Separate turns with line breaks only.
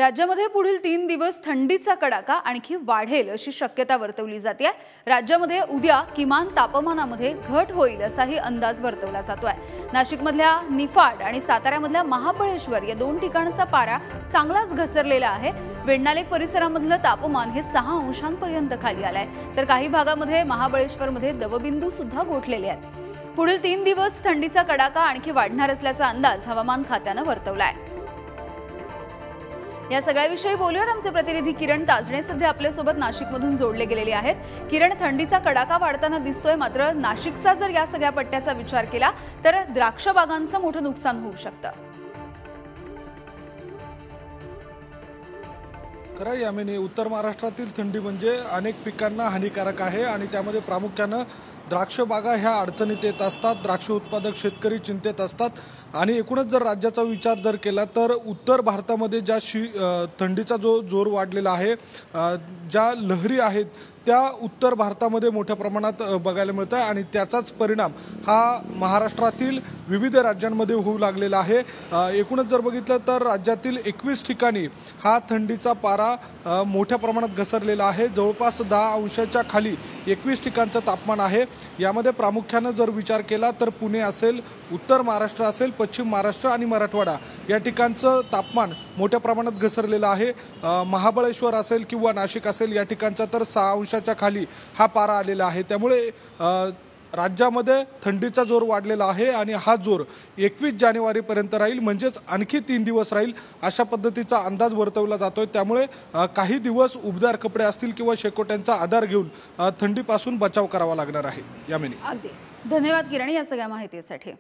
राज्यामध्ये पुढील 3 दिवस थंडीचा कडाका आणखी वाढेल अशी शक्यता वर्तवली जाते। राज्यामध्ये उद्या किमान तापमानामध्ये घट होईल असाही अंदाज वर्तवला जातोय। नाशिकमधल्या निफाड आणि साताऱ्यामधल्या महाबळेश्वर या दोन ठिकाणचा पारा चांगलाच घसरलेला आहे। वेण्णालेक परिसरामधलं तापमान हे 6 अंशांपर्यंत खाली आलंय, तर काही भागामध्ये महाबळेश्वरमध्ये दवबिंदू सुद्धा गोठलेले आहेत। पुढील 3 दिवस थंडीचा कडाका आणखी वाढणार असल्याचा अंदाज हवामान खात्याने वर्तवलाय। या सगळ्याविषयी बोलूयात आमचे प्रतिनिधी किरण ताजणे सध्या आपल्या सोबत नाशिकमधून जोडले गेलेले आहेत। किरण, थंडीचा कडाका वाढताना दिसतोय, मात्र नाशिकचा जर या सगळ्या पट्ट्याचा विचार केला तर द्राक्ष बागांचं मोठं नुकसान होऊ शकतं।
खरं यामिनी, उत्तर महाराष्ट्रातील थंडी म्हणजे अनेक पिकांना हानिकारक आहे आणि त्यामध्ये प्रामुख्याने द्राक्ष बागा ह्या अडचणीत येत असतात। द्राक्ष उत्पादक शेतकरी चिंतेत असतात आणि एकूणच जर राज्याचा विचार जर केला तर उत्तर भारतामध्ये ज्या थंडीचा जो जोर वाढलेला आहे, ज्या लहरी आहेत त्या उत्तर भारतामध्ये मोठ्या प्रमाणात बघायला मिळतं आणि त्याचाच परिणाम हा महाराष्ट्रातील विविध राज्यांमध्ये होऊ लागलेला आहे। एकूणच जर बघितलं तर राज्यातील 21 ठिकाणी हा थंडीचा पारा मोठ्या प्रमाणात घसरलेला आहे। जवळपास 10 अंशाच्या खाली 21 ठिकाणचं तापमान आहे। यामध्ये प्रामुख्याने जर विचार केला तर पुणे असेल, उत्तर महाराष्ट्र असेल, पश्चिम महाराष्ट्र आणि मराठवाडा या ठिकाणचं तापमान मोठ्या प्रमाणात घसरलेलं आहे। महाबळेश्वर असेल किंवा नाशिक असेल या ठिकाणचा तर 6 अंशाच्या खाली हा पारा आलेला आहे। त्यामुळे राज्यामध्ये थंडीचा जोर वाढलेला आहे आणि हा जोर 21 जानेवारीपर्यंत राहील, म्हणजेच आणखी 3 दिवस राहील अशा पद्धतीचा अंदाज वर्तवला जातोय। त्यामुळे काही दिवस उबदार कपडे असतील किंवा शेकोट्यांचा आधार घेऊन थंडीपासून बचाव करावा लागणार आहे। यामिनी,
अगदी धन्यवाद किरण या सगळ्या माहितीसाठी।